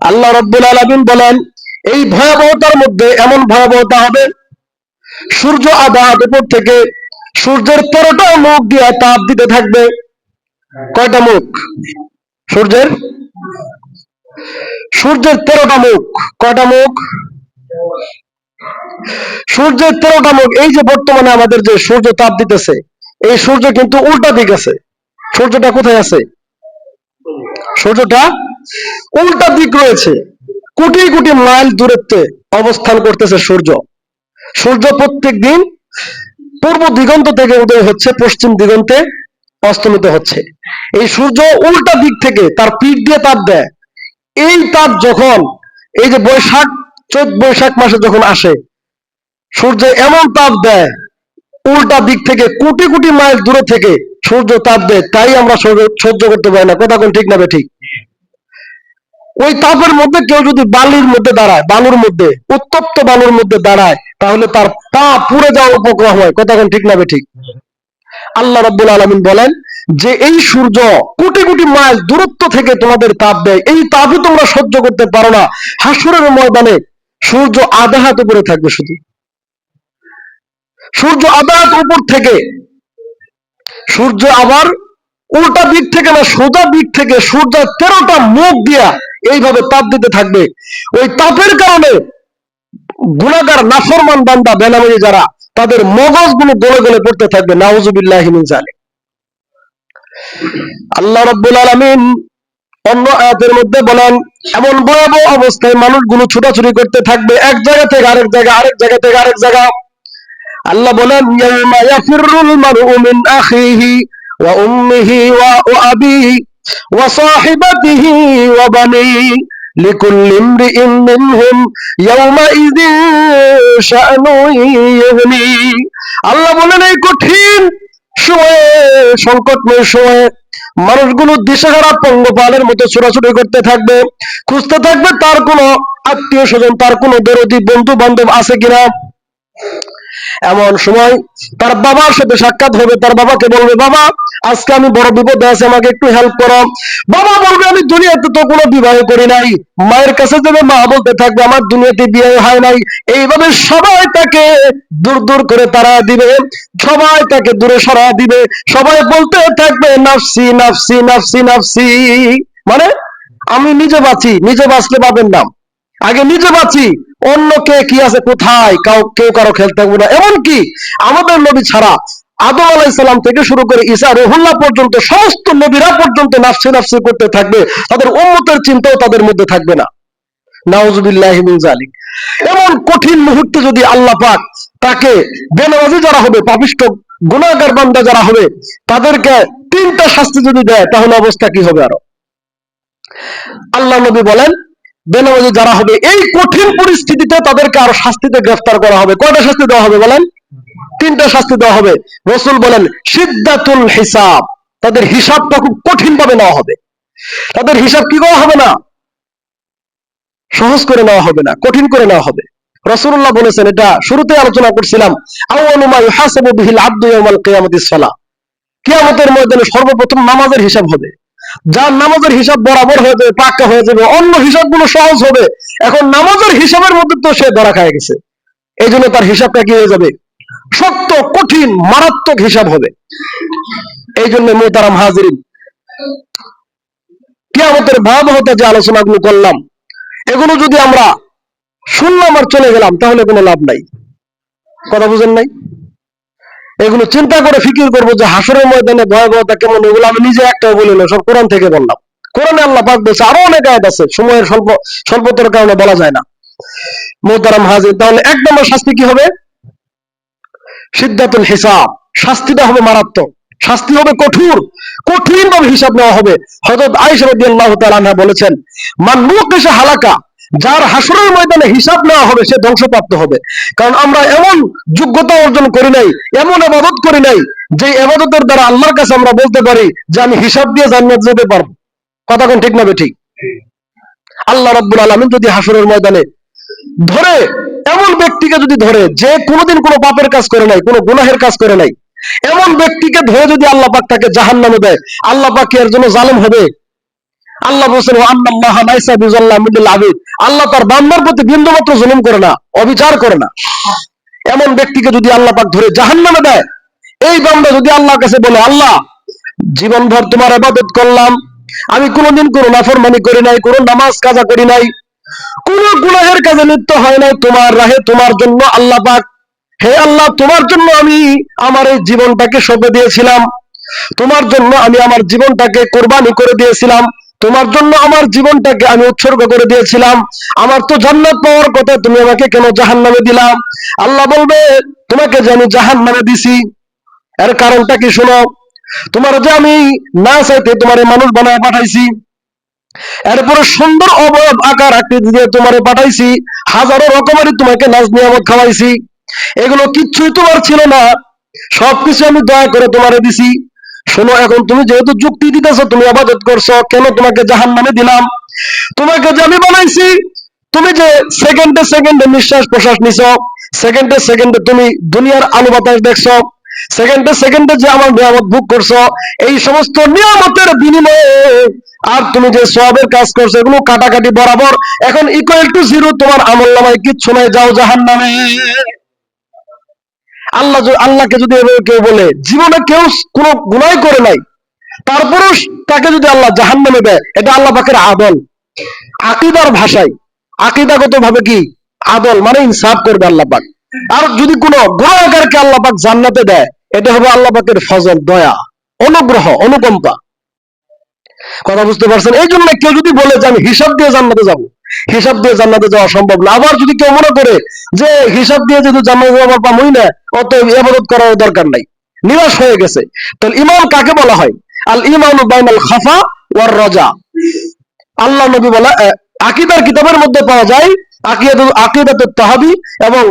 আল্লাহ রাব্বুল আলামিন বলেন, এই ভয়াবহতার মধ্যে এমন ভয়াবহতা হবে, সূর্য আধাত উপর থেকে সূর্যের 13টা মুখ দিয়ে তাপ দিতে থাকবে। কয়টা মুখ? সূর্যের 13টা মুখ। কয়টা মুখ? সূর্যের 13টা মুখ। এই যে বর্তমানে আমাদের যে সূর্য তাপ দিতেছে, এই সূর্য কিন্তু উল্টা দিক আছে। সূর্যটা কোথায় আছে? সূর্যটা উল্টা দিক রয়েছে। কোটি কোটি মাইল দূরত্বে অবস্থান করতেছে সূর্য। সূর্য প্রত্যেক দিন পূর্ব দিগন্ত থেকে উদয় হচ্ছে, পশ্চিম দিগন্তে অস্তমিত হচ্ছে। এই সূর্য উল্টা দিক থেকে তার পিঠ দিয়ে তাপ দেয়। এই তাপ যখন এই যে বৈশাখ মাসে যখন আসে, সূর্য এমন তাপ দেয়, উল্টা দিক থেকে কোটি কোটি মাইল দূরে থেকে সূর্য তাপ দেয়, তাই আমরা সহ্য করতে পারি না। কথা কোন ঠিক না ঠিক? ওই তাপের মধ্যে কেউ যদি বালির মধ্যে দাঁড়ায়, বালুর মধ্যে, উত্তপ্ত বালুর মধ্যে দাঁড়ায়, তাহলে তার পা পুড়ে যাওয়ার উপক্রম হয়। কথা কোন ঠিক না ঠিক? আল্লাহ রাব্বুল আলামিন বলেন যে এই সূর্য কোটি কোটি মাইল দূরত্ব থেকে তোমাদের তাপ দেয়, এই তাপই তোমরা সহ্য করতে পারো না। হাসরের ময়দানে সূর্য আধা হাত উপরে থাকবে। শুধু সূর্য আধা হাত উপর থেকে, সূর্য আবার উল্টা দিক থেকে না, সোজা দিক থেকে সূর্য 13টা মুখ দিয়া এইভাবে তাপ দিতে থাকবে। ওই তাপের কারণে গুনাহগার নাফরমান বান্দা বেনামাজি যারা, তাদের মগজগুলো গলে গলে পড়তে থাকবে। নাউজুবিল্লাহি মিন যালিক। আল্লাহ রাব্বুল আলামিন অন্য আয়াতের মধ্যে বলেন, এমন ভয়াবহ অবস্থায় মানুষগুলো ছোটাছুটি করতে থাকবে এক জায়গা থেকে আরেক জায়গা, আরেক জায়গা থেকে আরেক জায়গা। আল্লাহ বলেন, ইয়াউমা ইয়াফিরুল মারউ মিন আখিহি ওয়া উম্মিহি ওয়া আবিহি ওয়া সাহিবাতিহি ওয়া বানিহি লিকুল্লি ইমরিইন মিনহুম ইয়াউমাইযিন শাআনুন ইউগনি। আল্লাহ বলেন, এই কঠিন সময়ে, সংকটময় সময়ে মানুষগুলো দিশেহারা পঙ্গপালের মতো ছোটাছুটি করতে থাকবে, খুঁজতে থাকবে তার কোনো আত্মীয় স্বজন, তার কোনো দরদি বন্ধু বান্ধব আছে কিনা। এমন সময় তার বাবার সাথে সাক্ষাৎ হবে। তার বাবাকে বলবে, বাবা আজকে আমি বড় বিপদে আছি, আমাকে একটু হেল্প করো। বাবা বলবে, আমি দুনিয়াতে তো কোনো বিবাহ করি নাই। মায়ের কাছে যাবে, মা বলতে থাকবে, আমার দুনিয়াতে বিয়ে হয় নাই। এইভাবে সবাই তাকে দূর দূর করে তারা দিবে, সবাই তাকে দূরে সরা দিবে। সবাই বলতে থাকবে, নাফসি নাফসি নাফসি নাফসি। মানে আমি নিজে বাঁচি, নিজে বাঁচলে পাবেন না, আগে নিজে বাঁচি, অন্য কে কি আছে কোথায়, কেউ কারো খেয়াল থাকবে না। এমনকি আমাদের নবী ছাড়া আদম আলাইহিস সালাম থেকে শুরু করে ঈসা রুহুল্লাহ পর্যন্ত সমস্ত নবীরা পর্যন্ত নাফসি নাফসি করতে থাকবে। তাদের উম্মতের চিন্তাও তাদের মধ্যে থাকবে না। নাউজুবিল্লাহি মিন যালিক। এমন কঠিন মুহূর্তে যদি আল্লাহ পাক তাকে, বেনামাজি যারা হবে, পাপিষ্ঠ গুনাহগার বান্দা যারা হবে, তাদেরকে 3টা শাস্তি যদি দেয়, তাহলে অবস্থা কি হবে? আরো আল্লাহ নবী বলেন, বেনামাজি যারা হবে এই কঠিন পরিস্থিতিতে তাদেরকে আরো শাস্তিতে গ্রেফতার করা হবে। কয়টা শাস্তি দেওয়া হবে বলেন? 3টা শাস্তি দেওয়া হবে। রাসূল বলেন, সিদ্দাতুল হিসাব, তাদের হিসাবটা খুব কঠিন ভাবে নেওয়া হবে। তাদের হিসাব কি করা হবে না? সহজ করে নেওয়া হবে না, কঠিন করে নেওয়া হবে। রাসূলুল্লাহ বলেছেন, এটা শুরুতে আলোচনা করছিলাম, আউয়ালু মা ইউহাসাবু বিহিল আবদু ইয়াউমাল কিয়ামাতিস সালাহ। কিয়ামতের ময়দানে সর্বপ্রথম নামাজের হিসাব হবে। যার নামাজের হিসাব বরাবর হয়ে যাবে, পাক্কা হয়ে যাবে, অন্য হিসাবগুলো সহজ হবে। এখন নামাজের হিসাবের মধ্যে তো সে ধরা খায় গেছে, এই জন্য তার হিসাবটা কি হয়ে যাবে? শক্ত, কঠিন, মারাত্মক হিসাব হবে। এই জন্য মুহতারাম হাজিরিন, কিয়ামতের ভয়াবহতা যে আলোচনাগুলো করলাম, এগুলো যদি আমরা শুনলাম আর চলে গেলাম, তাহলে কোনো লাভ নাই। কথা বুঝেন নাই? এগুলো চিন্তা করে ফিকির করবো যে হাসরের ময়দানে ভয়াবহতা কেমন, এগুলো আমি নিজে একটাও বলি না, সব কোরআন থেকে বললাম। কোরআনে আল্লাহ পাক বলছে, আরো অনেক আয়াত আছে, সময়ের স্বল্পতার কারণে বলা যায় না। মুহতারাম হাজির, তাহলে 1 নম্বর শাস্তি কি হবে? সিদ্দাতুল হিসাব। শাস্তিটা হবে মারাত্মক, শাস্তি হবে কঠোর, কঠিন ভাবে হিসাব নেওয়া হবে। হযরত আয়েশা রাদিয়াল্লাহু তাআলা আনহা বলেছেন, মান মুকিশা হালাকা, যার হাসরের ময়দানে হিসাব নেওয়া হবে সে ধ্বংসপ্রাপ্ত হবে। কারণ আমরা এমন যোগ্যতা অর্জন করি নাই, এমন ইবাদত করি নাই, যে ইবাদতের দ্বারা আল্লাহর কাছে আমরা বলতে পারি যে আমি হিসাব দিয়ে জান্নাত যেতে পারবো। কথা কোন ঠিক না ঠিক? আল্লাহ রাব্বুল আলামিন যদি হাসরের ময়দানে ধরে, এমন ব্যক্তিকে যদি ধরে যে কোনোদিন কোনো পাপের কাজ করে নাই, কোনো গুনাহের কাজ করে নাই, এমন ব্যক্তিকে ধরে যদি আল্লাহ পাক তাকে জাহান্নামে দেয়, আল্লাহ পাক এর জন্য জালেম হবে? আল্লাহ বলছেন আন্নাল্লাহা লাইসা বিযাল্লামিন লিল আবিদ, আল্লাহ তার বান্দার প্রতি বিন্দুমাত্র জুলুম করে না, অবিচার করে না। এমন ব্যক্তিকে যদি আল্লাহ পাক ধরে জাহান্নামে দেয়, এই বান্দা যদি আল্লাহর কাছে বলে আল্লাহ জীবনভর তোমার ইবাদত করলাম, আমি কোনোদিন কোনো নাফরমানি করি নাই, কোনো নামাজ কাজা করি নাই, কোন গুনাহের কাজে লিপ্ত হয় নাই, তোমার রাহে তোমার জন্য আল্লাহ পাক, হে আল্লাহ তোমার জন্য আমি আমার এই জীবনটাকে সঁপে দিয়েছিলাম, তোমার জন্য আমি আমার জীবনটাকে কোরবানি করে দিয়েছিলাম, তোমার জন্য আমার জীবনটাকে আমি উৎসর্গ করে দিয়েছিলাম, আমার তো জান্নাত পাওয়ার কথা, তুমি আমাকে কেন জাহান্নামে দিলাম? আল্লাহ বলবে তোমাকে যে আমি জাহান্নামে দিছি এর কারণটা কি শোনো, তোমার যে আমি না চাইতে তোমার মানুষ বানায় পাঠাইছি, এরপরে সুন্দর অবয়ব আকার আকৃতি দিয়ে তোমারে পাঠাইছি, হাজারো রকমের তোমাকে নাজ নিয়ামত খাওয়াইছি, এগুলো কিচ্ছুই তোমার ছিল না, সবকিছু আমি দয়া করে তোমারে দিছি। শোনো, এখন তুমি যেহেতু যুক্তি দিতেছো, তুমি ইবাদত করছো, কেন তোমাকে জাহান্নামে দিলাম? তোমাকে যে আমি বানাইছি, তুমি যে সেকেন্ডে সেকেন্ডে নিঃশ্বাস প্রশ্বাস নিছো, সেকেন্ডে সেকেন্ডে তুমি দুনিয়ার আলো বাতাস দেখছো, সেকেন্ডে সেকেন্ডে যে আমার নিয়ামত ভোগ করছো, এই সমস্ত নিয়ামতের বিনিময়ে আর তুমি যে সওয়াবের কাজ করছো এগুলো কাটাকাটি বরাবর, এখন ইকুয়াল টু জিরো, তোমার আমলনামায় কিচ্ছু নাই, যাও জাহান্নামে। আল্লাহকে যদি কেউ বলে জীবনে কেউ কোনো গুনাহ করে নাই, তারপরেও তাকে যদি আল্লাহ জাহান্নামে দেয়, এটা আল্লাহ পাকের আদল। আকীদার ভাষায় আকীদাগত ভাবে কি আদল মানে ইনসাফ করবে আল্লাহ পাক। আর যদি কোনো গুনাহগারকে আল্লাহ পাক জান্নাতে দেয়, এটা হবে আল্লাহ পাকের ফজল, দয়া, অনুগ্রহ, অনুকম্পা। কথা বুঝতে পারছেন? এই জন্য কেউ যদি বলে যে আমি হিসাব দিয়ে জান্নাতে যাব, হিসাব দিয়ে জান্নাতে যাওয়া সম্ভব না। আবার যদি কেউ মনে করে যে হিসাব দিয়ে যদি জান্নাতে যাওয়ার পামই না, অত ইবাদত করার দরকার নাই, নিরাশ হয়ে গেছে। তাহলে ঈমান কাকে বলা হয়? আল ঈমানু বাইনাল খাফা ওয়ার রাজা। আল্লাহ নবী বলা আকীদার কিতাবের মধ্যে পাওয়া যায়, আকীদাতুত তাহাবী এবং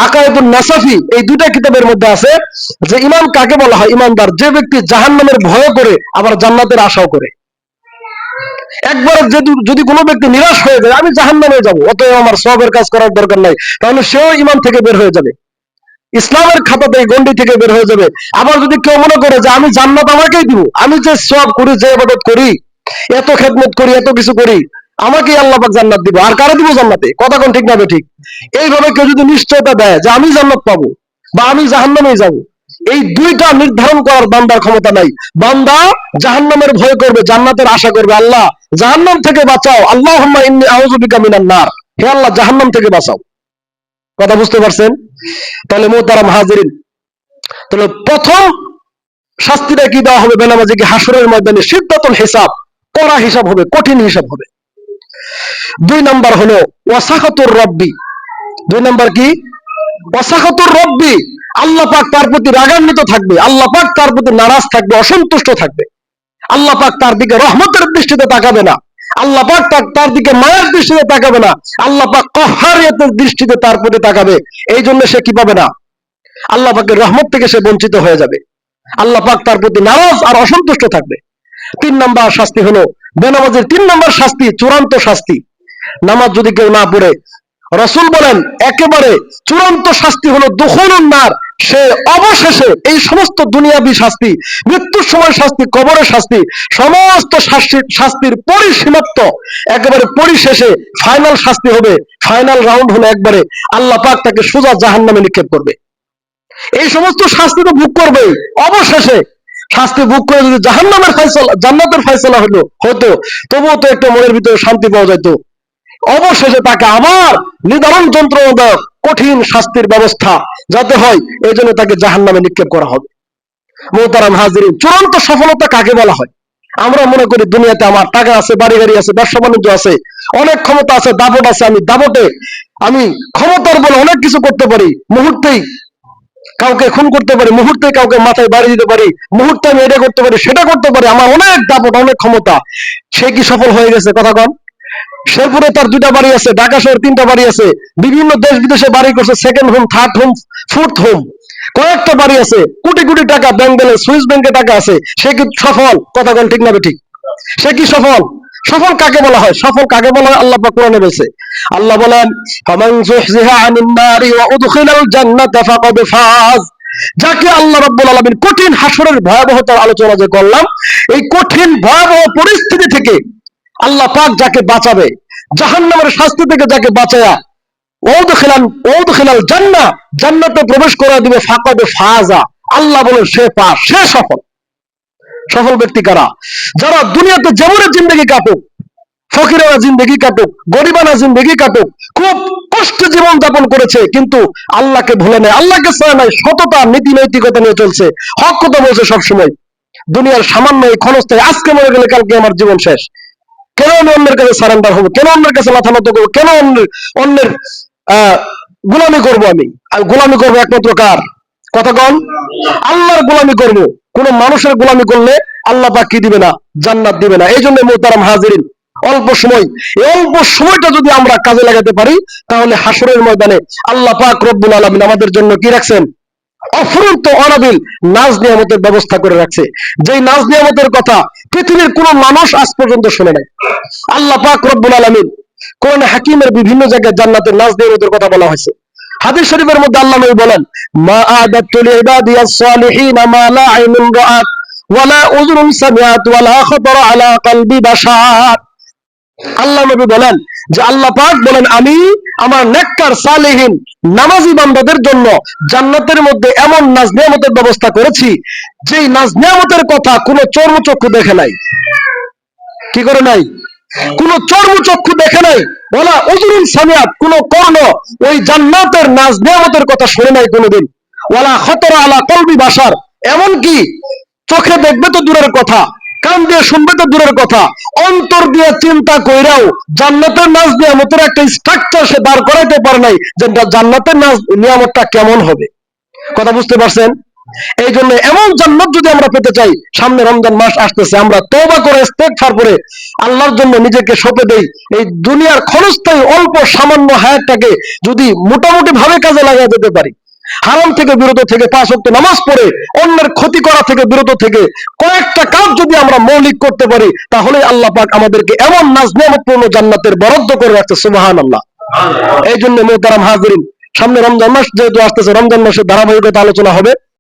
আকায়েদুন নাসাফি, এই দুইটা কিতাবের মধ্যে আছে যে ঈমান কাকে বলা হয়? ঈমানদার যে ব্যক্তি জাহান্নামের ভয় করে আবার জান্নাতের আশাও করে। একবার যদি কোনো ব্যক্তি নিরাশ হয়ে যায় আমি জাহান্নামে যাব, অতএব আমার সওয়াবের কাজ করার দরকার নাই, তাহলে সেও ঈমান থেকে বের হয়ে যাবে, ইসলামের খাতা থেকে গন্ডি থেকে বের হয়ে যাবে। আবার যদি কেউ মনে করে যে আমি জান্নাত আমাকেই দিব, আমি যে সওয়াব করি, যে ইবাদত করি, এত খেদমত করি, এত কিছু করি, আমাকেই আল্লাহ পাক জান্নাত দিব, আর কারে দিব জান্নাতে? কথা কোন ঠিক না ঠিক? এইভাবে কেউ যদি নিশ্চয়তা দেয় যে আমি জান্নাত পাবো বা আমি জাহান্নামে যাব, এই দুইটা নির্ধারণ করার বান্দার ক্ষমতা নাই। বান্দা জাহান্নামের ভয় করবে, জান্নাতের আশা করবে, আল্লাহ জাহান্নাম থেকে বাঁচাও, আল্লাহুম্মা ইন্নী আউযু বিকা মিনান নার, হে আল্লাহ জাহান্নাম থেকে বাঁচাও। কথা বুঝতে পারছেন? তাহলে মুহতারাম হাজিরিন, তাহলে প্রথম শাস্তিটা কি দেওয়া হবে বেনামাজিকে? হাসরের ময়দানে সিদ্ধাতুল হিসাব, কড়া হিসাব হবে, কঠিন হিসাব হবে। 2 নাম্বার হলো ওয়াসাখাতুর রব্বি। 2 নাম্বার কি? ওয়াসাখাতুর রব্বি, আল্লাহ পাক তার প্রতি রাগান্বিত থাকবে, আল্লাহ পাক তার প্রতি নারাজ থাকবে, অসন্তুষ্ট থাকবে, আল্লাহ পাক তার দিকে রহমতের দৃষ্টিতে তাকাবে না, আল্লাহ পাক তার দিকে মায়ের দৃষ্টিতে তাকাবে না, আল্লাহ পাক কহারিয়তের দৃষ্টিতে তার প্রতি তাকাবে। এই জন্য সে কি পাবে না? আল্লাহ পাকের রহমত থেকে সে বঞ্চিত হয়ে যাবে, আল্লাহ পাক তার প্রতি নারাজ আর অসন্তুষ্ট থাকবে। 3 নাম্বার শাস্তি হলো বেনামাজের 3 নাম্বার শাস্তি, চূড়ান্ত শাস্তি, নামাজ যদি কেউ না পড়ে, রাসূল বলেন একেবারে চূড়ান্ত শাস্তি হলো দুখুলুন নার, সে অবশেষে এই সমস্ত দুনিয়াবী শাস্তি, মৃত্যুর সময় শাস্তি, কবরের শাস্তি, সমস্ত শাস্তির পরিসমাপ্ত, একেবারে পরিশেষে ফাইনাল শাস্তি হবে, ফাইনাল রাউন্ড হলো একবারে আল্লাহ পাক তাকে সোজা জাহান্নামে নিক্ষেপ করবে। এই সমস্ত শাস্তি তো ভোগ করবে, অবশেষে শাস্তি ভোগ করে যদি জাহান্নামের ফয়সালা, জান্নাতের ফয়সালা হতো, তবুও তো একটা মনের ভিতরে শান্তি পাওয়া যেত। অবশেষে তাকে আবার নিদারুণ যন্ত্রণাদায়ক কঠিন শাস্তির ব্যবস্থা যাতে হয়, এই জন্য তাকে জাহান্নামে নিক্ষেপ করা হবে। মুহতারাম হাজিরিন, চূড়ান্ত সফলতা কাকে বলা হয়? আমরা মনে করি দুনিয়াতে আমার টাকা আছে, বাড়ি গাড়ি আছে, ব্যবসা বাণিজ্য আছে, অনেক ক্ষমতা আছে, দাপট আছে, আমি দাপটে, আমি ক্ষমতার বলে অনেক কিছু করতে পারি, মুহূর্তেই কাউকে খুন করতে পারি, মুহূর্তে কাউকে মাথায় বাড়ি দিতে পারি, মুহূর্তে আমি এটা করতে পারি, সেটা করতে পারি, আমার অনেক দাপট, অনেক ক্ষমতা। সে কি সফল হয়ে গেছে? কথা কন। শেরপুরে তার 2টা বাড়ি আছে, ঢাকা শহরে 3টা বাড়ি আছে, বিভিন্ন দেশ বিদেশে বাড়ি করছে, second home, third home, fourth home, কয়েকটা বাড়ি আছে, কোটি কোটি টাকা ব্যাংক ব্যালেন্স, সুইস ব্যাংকে টাকা আছে, সে কি সফল? কথা কন ঠিক না ঠিক? সে কি সফল? সফল কাকে বলা হয়? সফল কাকে বলা হয়? আল্লাহ পাক কোরআনে বলেছে, আল্লাহ বলেন ফামান যুহজিহা আনিন নারি ওয়া উদখিলাল জান্নাতা ফাকাদ ফাজ। যাকে আল্লাহ রাব্বুল আলামিন কঠিন হাসরের ভয়াবহতার আলোচনা যে করলাম, এই কঠিন ভয়াবহ পরিস্থিতি থেকে আল্লাহ পাক যাকে বাঁচাবে, জাহান্নামের শাস্তি থেকে যাকে বাঁচায়া ওয়াদখিলাল জান্নাহ, জান্নাতে প্রবেশ করে দিবে, ফাকাদ ফাজা, আল্লাহ বলেন সে পাস, সে সফল। সফল ব্যক্তি কারা? যারা দুনিয়াতে যেমন জিন্দেগি কাটুক, ফকিরেরা জিন্দেগি কাটুক, গরিবানা জিন্দেগি কাটুক, খুব কষ্টে জীবন যাপন করেছে, কিন্তু আল্লাহকে ভুলে নেয়, আল্লাহকে ছাড়া নাই, সততা নীতি নৈতিকতা নিয়ে চলছে, হক কথা বলছে সবসময়। দুনিয়ার সামান্য এই ক্ষণস্থায়ী, আজকে মরে গেলে কালকে আমার জীবন শেষ, কেন আমি অন্যের কাছে সারেন্ডার হবো, কেন অন্যের কাছে মাথা নত করবো, কেন অন্যের গোলামি করবো? আমি গোলামি করবো একমাত্র কার? কথা কন, আল্লাহর গোলামি করবো। কোন মানুষের গোলামি করলে আল্লাহ পাক কি দিবে না? জান্নাত দিবে না। এই জন্য মুহতারাম হাজিরিন, অল্প সময়, এই অল্প সময়টা যদি আমরা কাজে লাগাতে পারি, তাহলে হাসরের ময়দানে আল্লাহ পাক রব্বুল আলামিন আমাদের জন্য কি রাখছেন? অফুরন্ত অনাবিল নাজ নিয়ামতের ব্যবস্থা করে রাখছে, যেই নাজ নিয়ামতের কথা পৃথিবীর কোন মানুষ আজ পর্যন্ত শুনে নাই। আল্লাহ পাক রব্বুল আলামিন কোরআনে হাকিমের বিভিন্ন জায়গায় জান্নাতের নাজ নিয়ামতের কথা বলা হয়েছে। হাদিস শরীফের মধ্যে আল্লাহ নবী বলেন, মা আদাতু লিইবাদিয়াস সালিহিন মা লা আইনুন রাআত ওয়ালা উযুনুন সামিআত ওয়ালা খাতারা আলা কলবি বাশার। আল্লাহ নবী বলেন যে আল্লাহ পাক বলেন, আমি আমার নেককার সালেহীন নামাজি বান্দাদের জন্য জান্নাতের মধ্যে এমন নাজ নিয়ামতের ব্যবস্থা করেছি, যেই নাজ নিয়ামতের কথা কোনো চর্মচক্ষু দেখে নাই। কি করে নাই? কোন চর্মচক্ষু দেখে নাই। বলা উযুনুন সামিআত, কোন কর্ণ ওই জান্নাতের নাজ নিয়ামতের কথা শুনে নাই কোনোদিন। ওয়ালা খাতারা আলা কলবি বাশার, এমনকি চোখে দেখবে তো দূরের কথা, কান দিয়ে শুনবে তো দূরের কথা, অন্তর দিয়ে চিন্তা কইরাও জান্নাতের নাজ নিয়ামতের একটা স্ট্রাকচার সে দাঁড় করাইতে পারে নাই যে জান্নাতের নাজ নিয়ামতটা কেমন হবে। কথা বুঝতে পারছেন? এই জন্য এমন জান্নাত যদি আমরা পেতে চাই, সামনে রমজান মাস আসতেছে, আমরা তওবা করে ইস্তেগফার করে আল্লাহর জন্য নিজেকে সঁপে দেই। এই দুনিয়ার ক্ষণস্থায়ী অল্প সামান্য হায়াতটাকে যদি মোটামুটি ভাবে কাজে লাগাতে যেতে পারি, হারাম থেকে বিরত থেকে, 5 ওয়াক্ত নামাজ পড়ে, অন্যের ক্ষতি করা থেকে বিরত থেকে কয়েকটা কাজ যদি আমরা মৌলিক করতে পারি, তাহলে আল্লাহ পাক আমাদেরকে এমন নাজ নিয়ামতপূর্ণ জান্নাতের বরাদ্দ করে রাখছে। সুবহানাল্লাহ। এই জন্য মুহতারাম হাজিরিন, সামনে রমজান মাস যেহেতু আসতেছে, রমজান মাসের ধারাবাহিকতা আলোচনা হবে।